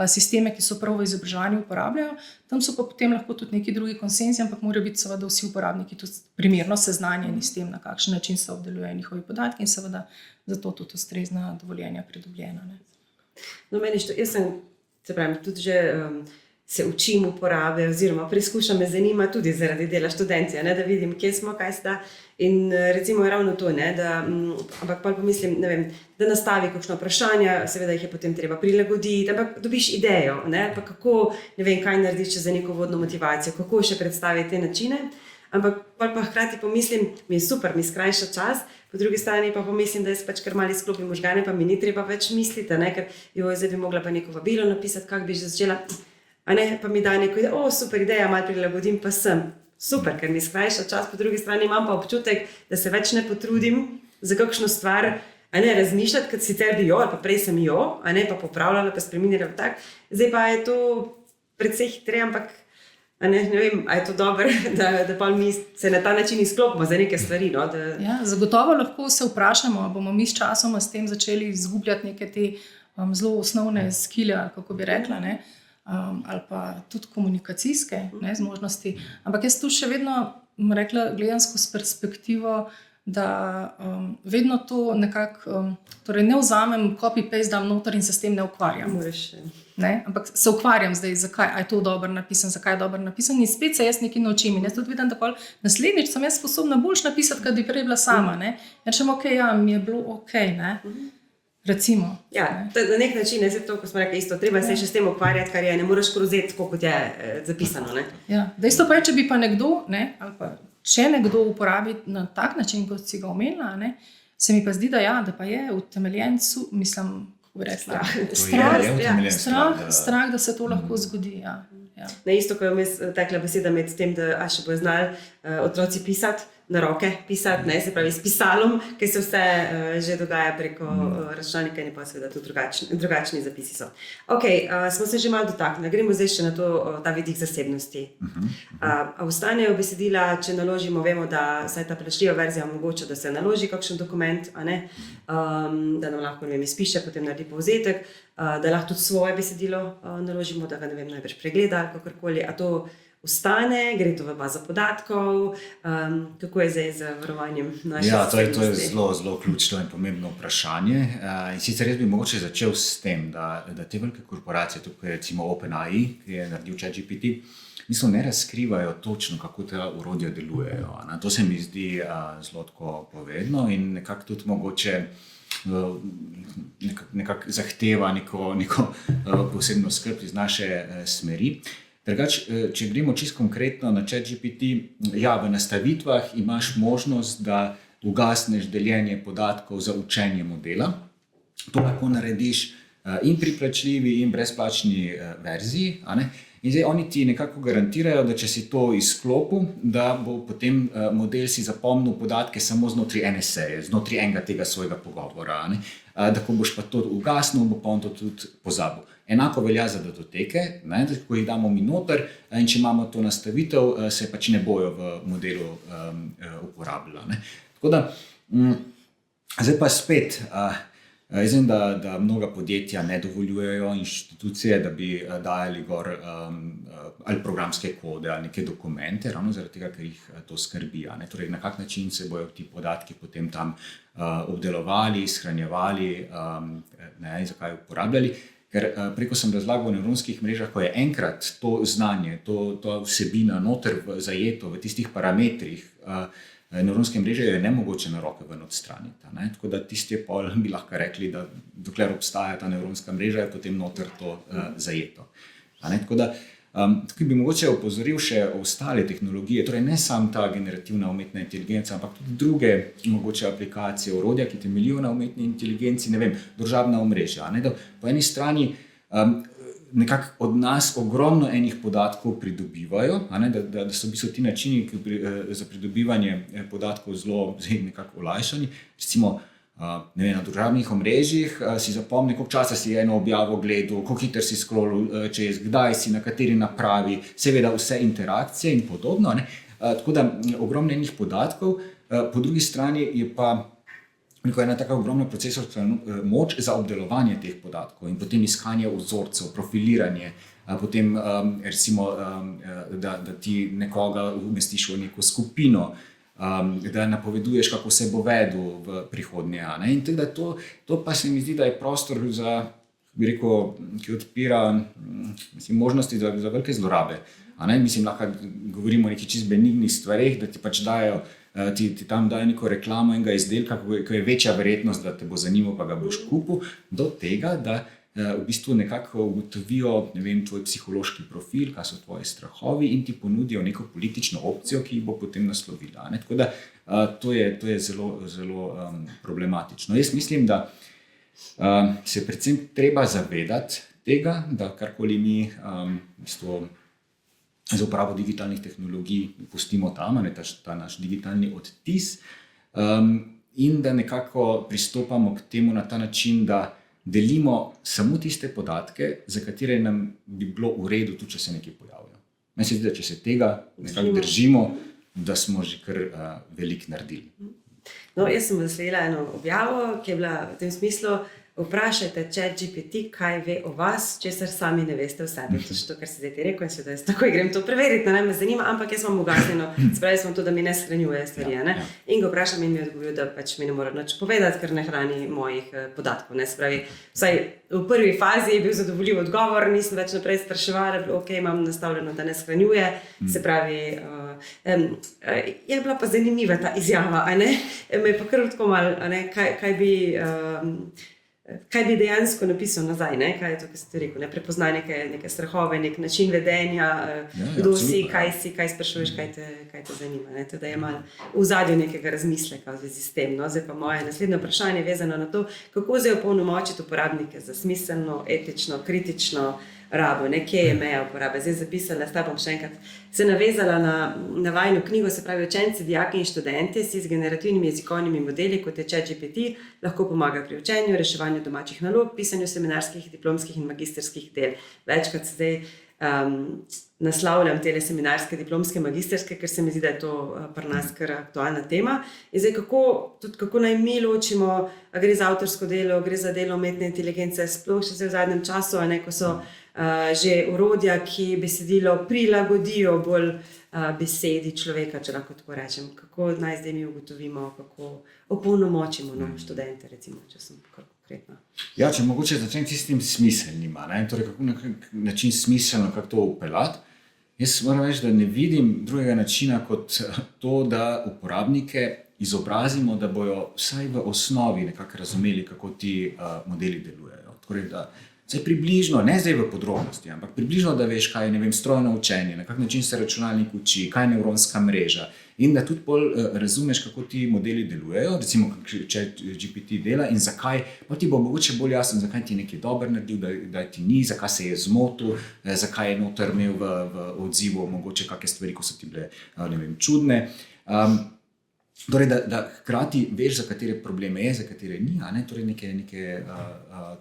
sisteme, ki so prav v izobraževanju uporabljajo. Tam so pa potem lahko tudi neki drugi konsenzi, ampak morajo biti seveda vsi uporabniki tudi primerno seznanjeni s tem, na kakšen način se obdelujejo njihovi podatki in seveda zato tudi ustrezna dovoljenja pridobljena. No, meni što, jaz sem, se pravi, tudi že se učim uporabe oziroma preizkušam, me zanima tudi zaradi dela študencija, da vidim, kje smo, kaj sta. In recimo je ravno to, ampak pa pomislim, ne vem, da nastavi kakšno vprašanje, seveda jih je potem treba prilagoditi, ampak dobiš idejo, pa kako, ne vem, kaj narediš za neko vodno motivacijo, kako še predstaviti te načine. Ampak pa hkrati pomislim, mi je super, mi skrajša čas, po drugi strani pa pomislim, da jaz pač kar malo izklopim možgane, pa mi ni treba več misliti, ker zdaj bi mogla pa neko vabilo napisati, kako bi že začela. Pa mi da neko idejo, super ideja, malo prilagodim, pa sem. Super, ker mi skrajša čas, po drugi strani imam pa občutek, da se več ne potrudim za kakšno stvar, razmišljati, kot sicer bi ali pa prej sem pa popravljala, pa spreminjala tak. Zdaj pa je to precej hitreje, ampak ne vem, a je to dobro, da pa mi se na ta način izklopimo za neke stvari. Ja, zagotovo lahko se vprašamo, bomo mi s časoma s tem začeli izgubljati neke te zelo osnovne skille, kako bi rekla, ali pa tudi komunikacijske zmožnosti. Ampak jaz tu še vedno, rekla, gledam skozi perspektivo, da vedno to nekako, torej ne vzamem copy-paste, dam noter in se s tem ne ukvarjam. Ne? Ampak se ukvarjam zdaj, zakaj je to dobro napisano, zakaj je dobro napisano, in spet se jaz nekaj naučim. In jaz tudi vidim, da naslednjič sem jaz sposobna boljš napisati, kot bi prej bila sama. Ne? Rečem, ok, ja, mi je bilo ok. Ne? Recimo. Ja, na nek način je to, ko smo rekli, isto, treba se še s tem ukvarjati, kar je, ne moreš krozeti, kot je zapisano. Ne? Ja, dejstvo pa je, če bi pa nekdo, ali pa če nekdo uporabi na tak način, kot si ga omenila, se mi pa zdi, da pa je utemeljen, mislim, kako bi rekla, strah, da se to lahko zgodi. Ja. Na isto, ko je tekla beseda med tem, da še bojo znali otroci pisati, na roke pisati, se pravi s pisalom, ker se vse že dogaja preko računalnika in pa seveda tudi drugačni zapisi so. Ok, smo se že malo dotaknili, gremo zdaj še na ta vidik zasebnosti. A ostanejo besedila, če naložimo, vemo, da saj ta plačljiva verzija omogoča, da se naloži kakšen dokument, da nam lahko izpiše, potem naredi povzetek, da lahko tudi svoje besedilo naložimo, da ga najbrž pregleda ali kakorkoli, a to ostane, gre to v bazo podatkov, kako je zdaj z varovanjem naših zasebnosti? To je zelo, zelo ključno in pomembno vprašanje. In sicer jaz bi mogoče začel s tem, da te velike korporacije, tukaj recimo OpenAI, ki je naredil ChatGPT, ne razkrivajo točno, kako ta orodja delujejo. To se mi zdi zelo tako povedno in nekako tudi mogoče nekako zahteva neko posebno skrb iz naše smeri. Drugače, če gremo čisto konkretno na ChatGPT, v nastavitvah imaš možnost, da ugasneš deljenje podatkov za učenje modela. To lahko narediš in pri plačljivi in brezplačni verziji. In zdaj oni ti nekako garantirajo, da če si to izklopil, da bo potem model si zapomnil podatke samo znotraj ene seje, znotraj enega tega svojega pogovora. Da ko boš pa to ugasnil, bo pa on to tudi pozabil. Enako velja za datoteke, ko jih damo mi noter in če imamo to nastavitev, se pač ne bojo v modelu uporabljala. Tako da, zdaj pa spet, jaz vem, da mnoga podjetja ne dovoljujejo inštitucije, da bi dajali gor ali programske kode ali neke dokumente, ravno zaradi tega, ker jih to skrbi. Torej, na kak način se bojo ti podatki potem tam obdelovali, shranjevali, zakaj uporabljali. Ker preko sem razlagal o nevronskih mrežah, ko je enkrat to znanje, to vsebina noter zajeto v tistih parametrih nevronske mreže, jo je nemogoče na roke ven odstraniti. Tako da tisti pol bi lahko rekli, da dokler obstaja ta nevronska mreža, je potem noter to zajeto. Tako da tukaj bi mogoče opozoril še ostale tehnologije, torej ne samo ta generativna umetna inteligenca, ampak tudi druge mogoče aplikacije, orodja, ki temeljijo na umetni inteligenci, družabna omrežja. Po eni strani nekako od nas ogromno enih podatkov pridobivajo, da so v bistvu ti načini za pridobivanje podatkov zelo nekako olajšani. Recimo, na družabnih omrežjih si zapomni, koliko časa si eno objavo gledal, koliko hiter si scrollal čez, kdaj si, na kateri napravi, seveda vse interakcije in podobno. Tako da ogromno enih podatkov, po drugi strani je pa ena taka ogromna procesorska moč za obdelovanje teh podatkov in potem iskanje vzorcev, profiliranje, potem recimo, da ti nekoga umestiš v neko skupino, da napoveduješ, kako se bo vedel v prihodnje. In tako to pa se mi zdi, da je prostor za, bi rekel, ki odpira možnosti za velike zlorabe. Lahko govorimo o nekih čisto benignih stvareh, da ti pač dajo, ti tam dajo neko reklamo enega izdelka, ko je večja verjetnost, da te bo zanimal, pa ga boš kupil, do tega, da v bistvu nekako ugotovijo, tvoj psihološki profil, kaj so tvoji strahovi in ti ponudijo neko politično opcijo, ki jih bo potem naslovila. Tako da to je zelo, zelo problematično. Jaz mislim, da se predvsem treba zavedati tega, da karkoli mi v bistvu za uporabo digitalnih tehnologij pustimo tam, ta naš digitalni odtis, in da nekako pristopamo k temu na ta način, da delimo samo tiste podatke, za katere nam bi bilo v redu, tudi če se nekaj pojavijo. Meni se zdi, da če se tega nekako držimo, da smo že kar veliko naredili. Jaz sem zasledila eno objavo, ki je bila v tem smislu, vprašajte ChatGPT, kaj ve o vas, česar sami ne veste o sebi. To je to, kar si zdaj ti rekel in seveda jaz takoj grem to preveriti, ne me zanima, ampak jaz imam ugasnjeno, spravi smo to, da mi ne shranjuje stvari, ne. In ga vprašam in mi odgovoril, da pač mi ne mora nič povedati, ker ne hrani mojih podatkov, ne, spravi, vsaj v prvi fazi je bil zadovoljiv odgovor, nisem več naprej spraševala, ok, imam nastavljeno, da ne shranjuje, se pravi, je bila pa zanimiva ta izjava, a ne, me je pa kar tako malo, a ne, kaj bi dejansko napisal nazaj, ne? Kaj je to, kar ste rekel, ne? Prepozna neke strahove, nek način vedenja, kdo si, kaj sprašuješ, kaj te zanima, ne? Teda je malo v zadju nekega razmisleka v zvezi s tem, no? Zdaj pa moje naslednje vprašanje je vezano na to, kako zdaj opolnomočiti uporabnike za smiselno, etično, kritično rabo, ne, kje je meja uporabe. Zdaj zapisala, sta bom še enkrat se navezala na vajino knjigo, se pravi učenci, dijaki in študenti si z generativnimi jezikovnimi modeli, kot je ChatGPT, lahko pomagajo pri učenju, reševanju domačih nalog, pisanju seminarskih, diplomskih in magistrskih del. Večkrat zdaj naslavljam tele seminarske, diplomske, magistrske, ker se mi zdi, da je to pri nas kar aktualna tema. In zdaj, kako naj mi ločimo, a gre za avtorsko delo, gre za delo umetne inteligence, sploh še v zadnjem času, a ne, ko so že orodja, ki besedilo prilagodijo bolj besedi človeka, če lahko tako rečem. Kako naj zdaj mi ugotovimo, kako opolnomočimo študente, recimo, če sem konkretna. Ja, če mogoče začnem tistim smiselnima, ne? Torej, kako na način smiselno, kako to upeljati. Jaz moram reči, da ne vidim drugega načina kot to, da uporabnike izobrazimo, da bojo vsaj v osnovi nekako razumeli, kako ti modeli delujejo. Torej, da zdaj približno, ne zdaj v podrobnosti, ampak približno, da veš, kaj je, ne vem, strojno učenje, na kak način se računalnik uči, kaj je nevronska mreža in da tudi bolj razumeš, kako ti modeli delujejo, recimo, če GPT dela in zakaj, pa ti bo mogoče bolj jasno, zakaj ti nekaj dober naredil, da ti ni, zakaj se je zmotil, zakaj je noter imel v odzivu mogoče kakšne stvari, ko so ti bile, ne vem, čudne. Torej, da hkrati veš, za katere probleme je, za katere ni, a ne, torej neke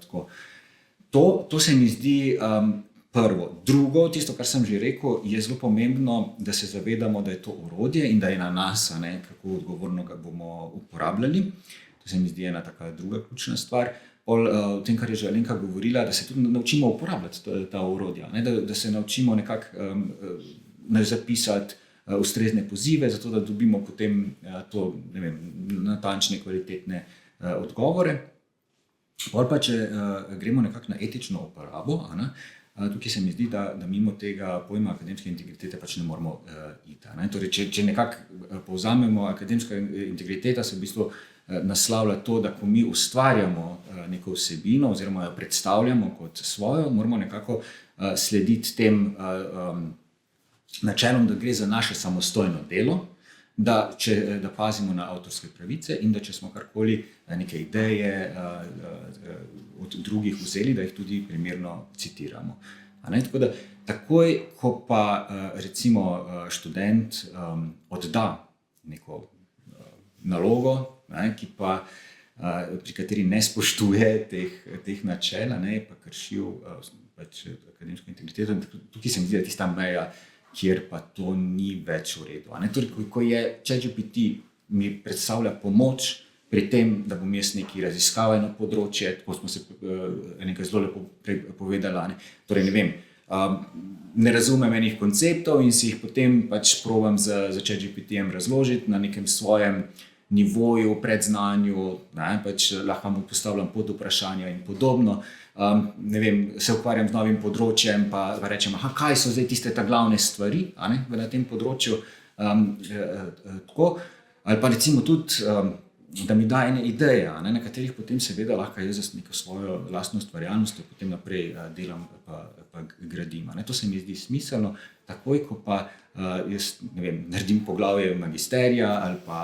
tako. To se mi zdi prvo. Drugo, tisto, kar sem že rekel, je zelo pomembno, da se zavedamo, da je to orodje in da je na nas, a ne, kako odgovorno ga bomo uporabljali. To se mi zdi ena taka druga ključna stvar. O tem, kar je že Alenka govorila, da se tudi naučimo uporabljati ta orodja, ne, da se naučimo nekako zapisati ustrezne pozive, zato da dobimo potem to, ne vem, natančne, kvalitetne odgovore. Pol pa, če gremo nekako na etično uporabo, tukaj se mi zdi, da mimo tega pojma akademske integritete pač ne moramo iti. Torej, če nekako povzamemo, akademska integriteta se v bistvu naslavlja to, da ko mi ustvarjamo neko vsebino oziroma jo predstavljamo kot svojo, moramo nekako slediti tem načelom, da gre za naše samostojno delo, da pazimo na avtorske pravice in da če smo karkoli neke ideje od drugih vzeli, da jih tudi primerno citiramo. Tako da takoj, ko pa recimo študent odda neko nalogo, ki pa, pri kateri ne spoštuje teh načel, pa kršil pač akademsko integriteto, tukaj se mi zdi, da tista meja, kjer pa to ni več v redu. Torej, ko je ChatGPT mi predstavlja pomoč pri tem, da bom jaz nekaj raziskal eno področje, tako smo se nekaj zelo lepo povedali, torej ne vem, ne razumem enih konceptov in si jih potem pač probam z ChatGPT-jem razložiti na nekem svojem nivoju, predznanju, pač lahko mu postavljam pod vprašanja in podobno. Ne vem, se ukvarjam z novim področjem, pa rečem, kaj so zdaj tiste ta glavne stvari na tem področju. Tako, ali pa recimo tudi, da mi da ene ideje, na katerih potem seveda lahko jaz z neko svojo lastno ustvarjalnostjo potem naprej delam pa gradim. To se mi zdi smiselno, takoj ko pa jaz, ne vem, naredim poglavje magisterija ali pa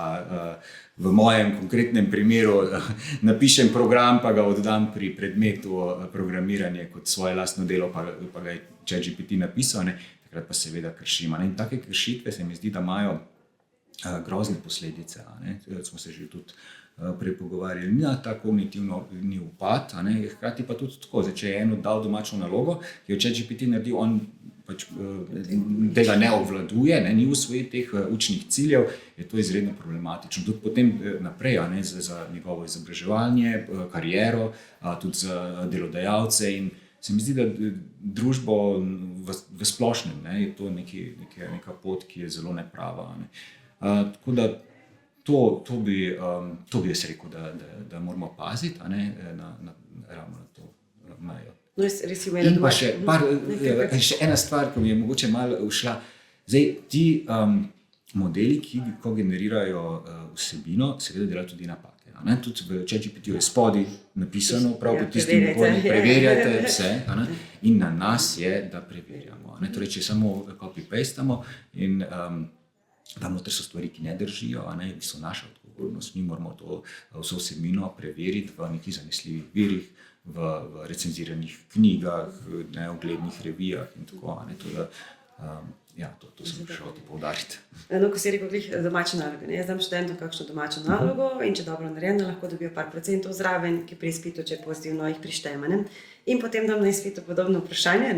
v mojem konkretnem primeru napišem program, pa ga oddam pri predmetu programiranje kot svoje lastno delo, pa ga je ChatGPT napisal, takrat pa seveda kršim. In take kršitve se mi zdi, da imajo grozne posledice. Smo se že tudi prej pogovarjali, ta kognitivni upad, hkrati pa tudi tako, če je eno dal domačo nalogo, ki jo ChatGPT naredil, on pač, tega ne obvladuje, ni usvojil teh učnih ciljev, je to izredno problematično. Tudi potem naprej, za njegovo izobraževanje, kariero, tudi za delodajalce in se mi zdi, da družbo v splošnem je to neka pot, ki je zelo neprava. Tako da to bi jaz rekel, da moramo paziti ravno na to mejo. No, res In pa še ena stvar, ki mi je mogoče malo ušla. Zdaj, ti modeli, ko generirajo vsebino, seveda delajo tudi napake. Tudi v ChatGPT-ju je spodaj napisano, prav po tistim, preverjate vse. In na nas je, da preverjamo. Torej, če samo copy-pastamo in tam noter so stvari, ki ne držijo, so naša odgovornost. Mi moramo to vso vsebino preveriti v nekih zanesljivih virih, v recenziranih knjigah, uglednih revijah in tako. To sem šel poudariti. No, ko si rekel, domače naloge. Jaz dam študentom kakšno domačo nalogo in če dobro narejeno, lahko dobijo par procentov zraven, ki pri izpitu, če je pozitivno, jih prištejemo. In potem dam na izpitu podobno vprašanje,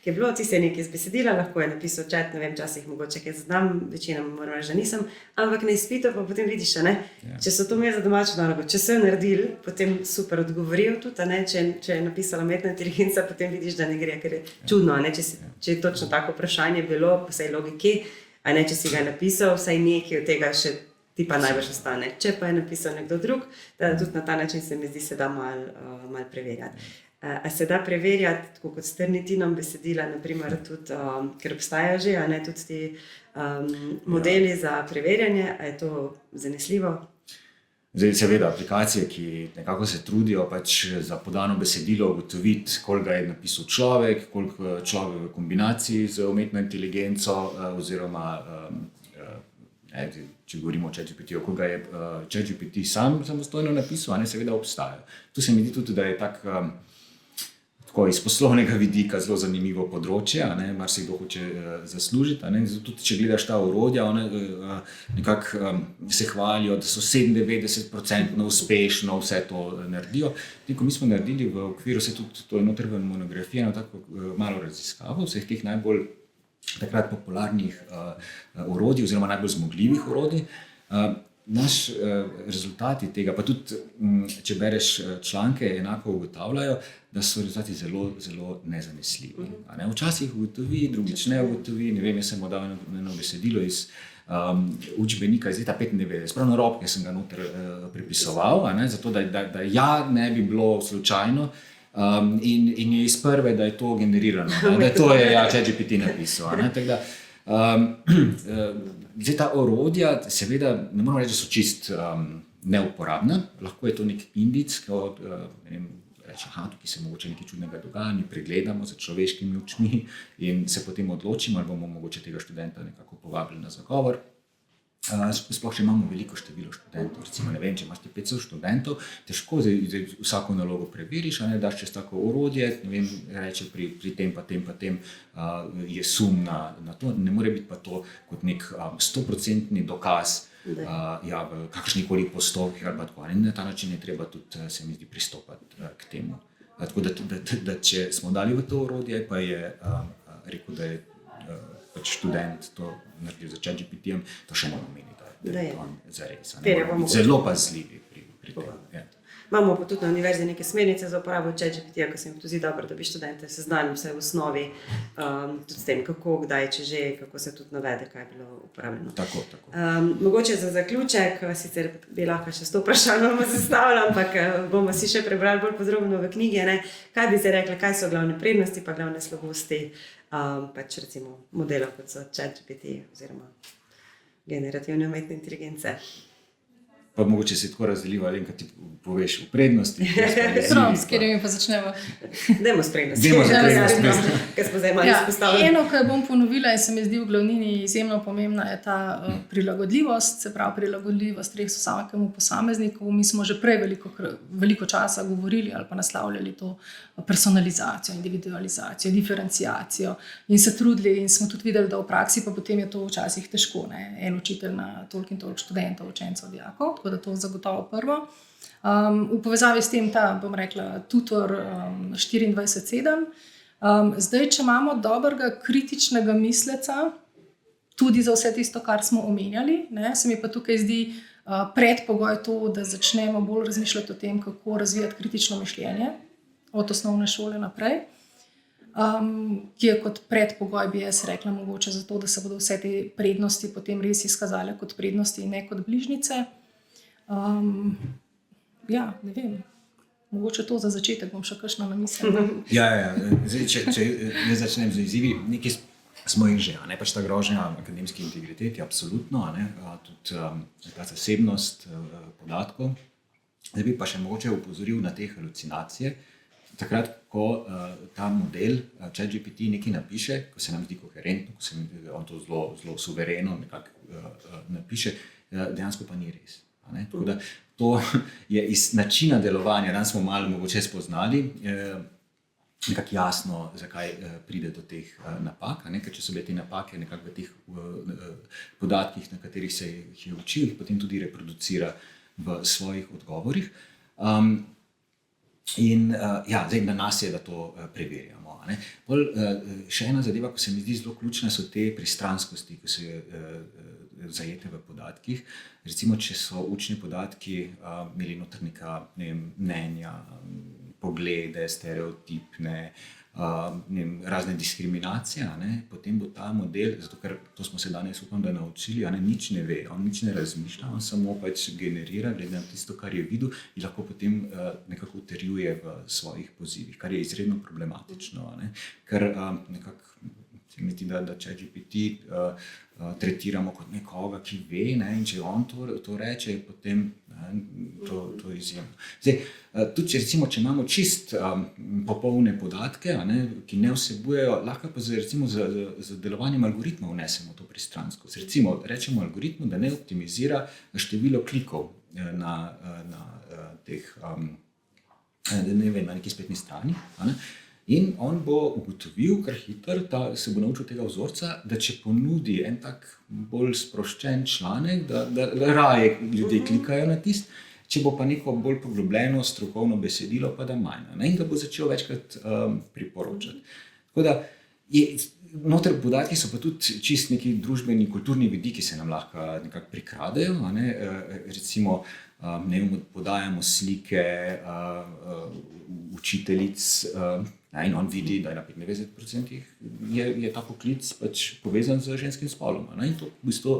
ki je bilo, ti se je nekaj iz besedila, lahko je napisal chat, ne vem, časih mogoče kaj zaznam, večinoma moram reči, da nisem, ampak na izpitu pa potem vidiš, če so to imeli za domačo nalogo, če so jo naredili, potem super odgovorijo tudi, če je napisala umetna inteligenca, potem vidiš, da ne gre, ker je čudno, če je točno tako vprašanje bilo, po vsej logiki, če si ga napisal, vsaj nekaj od tega še ti pa najbolj ostane. Če pa je napisal nekdo drug, da tudi na ta način se mi zdi, se da malo preverjati. A se da preverjati, tako kot s Ternitinom besedila, naprimer tudi, ker obstajajo že, tudi ti modeli za preverjanje, a je to zanesljivo? Zdaj, seveda, aplikacije, ki nekako se trudijo za podano besedilo ugotoviti, koliko je napisal človek, koliko človek v kombinaciji z umetno inteligenco, oziroma, če govorimo o ChatGPT-ju, koliko je ChatGPT sam samostojno napisal, seveda obstajajo. Tu se mi zdi tudi, da je tako iz poslovnega vidika zelo zanimivo področje, marsikdo hoče zaslužiti. Tudi če gledaš ta orodja, nekako se hvalijo, da so 97% uspešno vse to naredijo. Ko mi smo naredili v okviru, se tudi to je noter v monografiji, tako malo raziskavo vseh teh najbolj takrat popularnih orodij oziroma najbolj zmogljivih orodij. Naš rezultati tega, pa tudi če bereš članke, enako ugotavljajo, da so rezultati zelo, zelo nezanesljivi. Včasih ugotovi, drugič ne ugotovi. Ne vem, jaz sem dal eno besedilo iz učbenika iz leta 1995, prav na robke sem ga noter prepisoval, zato da ne bi bilo slučajno. In je iz prve, da je to generirano, da to je ChatGPT napisal. Zdaj, ta orodja, seveda, ne moramo reči, da so čist neuporabna. Lahko je to nek indic, tukaj se mogoče nekaj čudnega dogaja, mi pregledamo z človeškimi očmi in se potem odločimo, ali bomo mogoče tega študenta nekako povabili na zagovor. Sploh, če imamo veliko število študentov, recimo, ne vem, če imaš 500 študentov, težko vsako nalogo preveriš, daš čez tako orodje, ne vem, reče pri tem pa tem je sum na to, ne more biti pa to kot nek 100% dokaz v kakšnikoli postopkih ali pa tako. Na ta način je treba tudi, se mi zdi, pristopati k temu. Tako da če smo dali v to orodje, pa je rekel, da je študent to naredil za ChatGPT-jem, to še ne pomeni, da je on zares. Zelo pazljivi pri tem. Imamo pa tudi na univerzi neke smernice za uporabo ChatGPT-ja, ko se mi tudi dobro, da bi študente seznanili vse v osnovi, tudi s tem, kako, kdaj, če že, kako se tudi navede, kaj je bilo uporabljeno. Tako. Mogoče za zaključek, sicer bi lahko še 100 vprašanj zastavili, ampak bomo si še prebrali bolj podrobno v knjigi, kaj bi se rekla, kaj so glavne prednosti pa glavne slabosti recimo modelov, kot so ChatGPT oziroma generativne umetne inteligence. Pa mogoče se tako razdeliva, kaj ti poveš v prednosti. S katerimi pa začnemo? Dajmo s prednosti. Kaj smo zdaj malo izpostavili. Eno, kar bom ponovila in se mi zdi v glavnini izjemno pomembna, je ta prilagodljivost, se pravi prilagodljivost res vsakemu posamezniku. Mi smo že prej veliko časa govorili ali pa naslavljali to personalizacijo, individualizacijo, diferenciacijo in se trudili in smo tudi videli, da v praksi pa potem je to včasih težko. En učitelj na toliko in toliko študentov, učencev, dijakov, tako da to zagotovo prvo. V povezavi s tem ta, bom rekla, tutor 24/7, Zdaj, če imamo dobrega kritičnega misleca, tudi za vse tisto, kar smo omenjali, ne, se mi pa tukaj zdi predpogoj to, da začnemo bolj razmišljati o tem, kako razvijati kritično mišljenje od osnovne šole naprej, ki je kot predpogoj, bi jaz rekla, mogoče zato, da se bodo vse te prednosti potem res izkazale kot prednosti in ne kot bližnjice. Ja, ne vem. Mogoče to za začetek, bom še kakšno na misel. Ja. Zdaj, če jaz začnem z izzivi, nekaj smo jih že, ne, pač ta grožnja akademski integriteti, absolutno, ne, tudi ta zasebnost podatkov. Zdaj bi pa še mogoče opozoril na te halucinacije. Takrat, ko ta model ChatGPT nekaj napiše, ko se nam zdi koherentno, ko se on to zelo suvereno nekako napiše, dejansko pa ni res. Ne? Tako da to je iz načina delovanja, danes smo malo mogoče spoznali, nekako jasno, zakaj pride do teh napak, ne? Ker če so bile te napake nekako v teh podatkih, na katerih se jih je učil, jih potem tudi reproducira v svojih odgovorih. Zdaj na nas je, da to preverjamo. Ne? Pol, še ena zadeva, ko se mi zdi zelo ključna, so te pristranskosti, ki so zajete v podatkih. Recimo, če so učni podatki imeli noter neka mnenja, poglede, stereotipne, razne diskriminacije, ne? Potem bo ta model, zato ker to smo se danes upam, da naučili, nič ne ve, on nič ne razmišlja, on samo pač generira, glede na tisto, kar je videl, in lahko potem nekako utrjuje v svojih pozivih, kar je izredno problematično, ne? Ker nekako se mi zdi, da ChatGPT tretiramo kot nekoga, ki ve, ne? In če on to reče, potem to je izjemno. Zdaj, tudi če imamo čist popolne podatke, ki ne vsebujejo, lahko pa z delovanjem algoritmov vnesemo to pristranskost. Recimo, rečemo algoritmu, da ne optimizira število klikov na teh, na neki spletni strani, in on bo ugotovil, kar hitro, se bo naučil tega vzorca, da če ponudi en tak bolj sproščen članek, da raje ljudje klikajo na tist, če bo pa neko bolj poglobljeno strokovno besedilo, pa da manj. In ga bo začel večkrat priporočati. Tako da, noter podatki so pa tudi čist neki družbeni, kulturni vidiki, ki se nam lahko nekako prikradejo. Recimo, podajamo slike učiteljic, in on vidi, da je na 95% je ta poklic pač povezan z ženskim spolom. In to v bistvu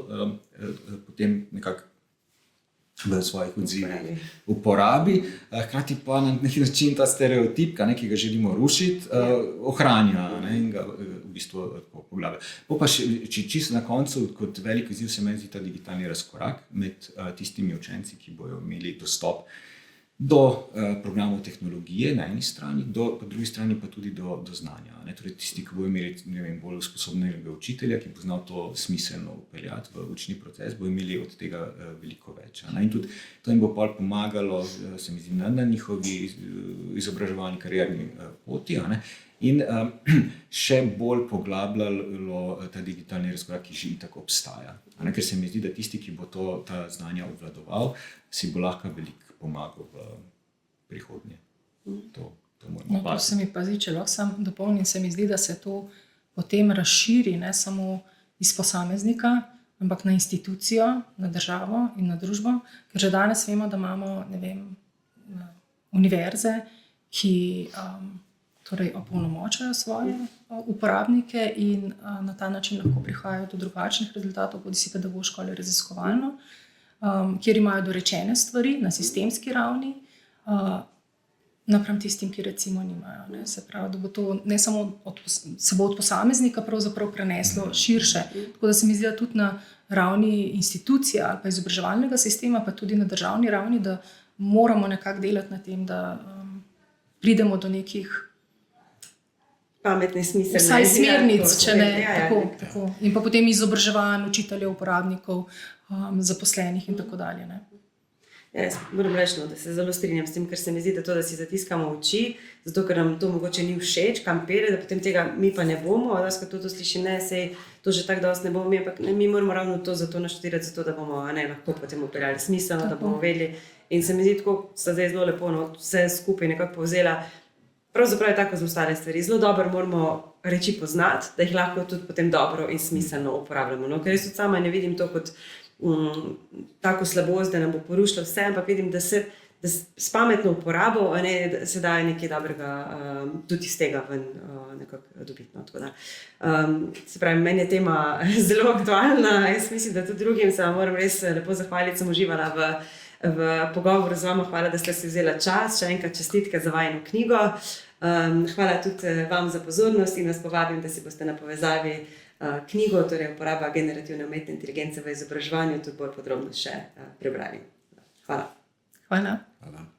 potem nekako v svojih odzivih uporabi, hkrati pa na neki način ta stereotip, ki ga želimo rušiti, ohranja in ga v bistvu poglablja. Pa čisto na koncu, kot velik izziv se meni zdi ta digitalni razkorak med tistimi učenci, ki bojo imeli dostop do programov tehnologije na eni strani, po drugi strani pa tudi do znanja. Torej tisti, ki bojo imeli bolj sposobnega učitelja, ki bo znal to smiselno vpeljati v učni proces, bojo imeli od tega veliko več. In tudi to jim bo pomagalo, se mi zdi, na njihovi izobraževalni karierni poti, in še bolj poglabljalo ta digitalni razkorak, ki že itak obstaja. Ker se mi zdi, da tisti, ki bo ta znanja obvladoval, si bo lahko veliko pomagal v prihodnje. To se mi pa zdi, če lahko sam dopolnim, se mi zdi, da se to potem razširi ne samo iz posameznika, ampak na institucijo, na državo in na družbo, ker že danes vemo, da imamo, ne vem, univerze, ki torej opolnomočajo svoje uporabnike in na ta način lahko prihajajo do drugačnih rezultatov, bodisi pedagoško ali raziskovalno, kjer imajo dorečene stvari na sistemski ravni, napram tistim, ki recimo nimajo. Se pravi, da bo to ne samo se bo od posameznika pravzaprav preneslo širše. Tako da se mi zdi, da tudi na ravni institucije ali pa izobraževalnega sistema, pa tudi na državni ravni, da moramo nekako delati na tem, da pridemo do nekih pametne smiselne. Vsaj smernic, če ne. Tako. In pa potem izobraževanj učiteljev, uporabnikov, zaposlenih in tako dalje. Jaz moram reči, da se zelo strinjam s tem, ker se mi zdi, da to, da si zatiskamo oči, zato ker nam to mogoče ni všeč, kam pere, da potem tega mi pa ne bomo, ko to slišim, sej to že tako dosti ne bomo, ampak mi moramo ravno to zato naštudirati, zato da bomo lahko potem upeljali smiselno, da bomo vedeli. In se mi zdi, tako sta zdaj zelo lepo, vse skupaj nekako povzela. pravzaprav je tako za ostale stvari. Zelo dobro moramo reči poznati, da jih lahko tudi potem dobro in smiselno uporabljamo. No? Ker jaz tudi sama ne vidim to kot tako slabost, da nam bo porušilo vse, ampak vidim, da s pametno uporabo se da nekaj dobrega tudi iz tega ven nekako dobiti. No? Tako da, se pravi, meni je tema zelo aktualna, jaz mislim, da tudi drugim se vam moram res lepo zahvaliti, sem uživala v pogovoru z vama. Hvala, da ste si vzela čas, še enkrat čestitke za vajino knjigo. Hvala tudi vam za pozornost in vas povabim, da si boste na povezavi knjigo, torej uporaba generativne umetne inteligence v izobraževanju, tudi bolj podrobno še prebrali. Hvala. Hvala. Hvala.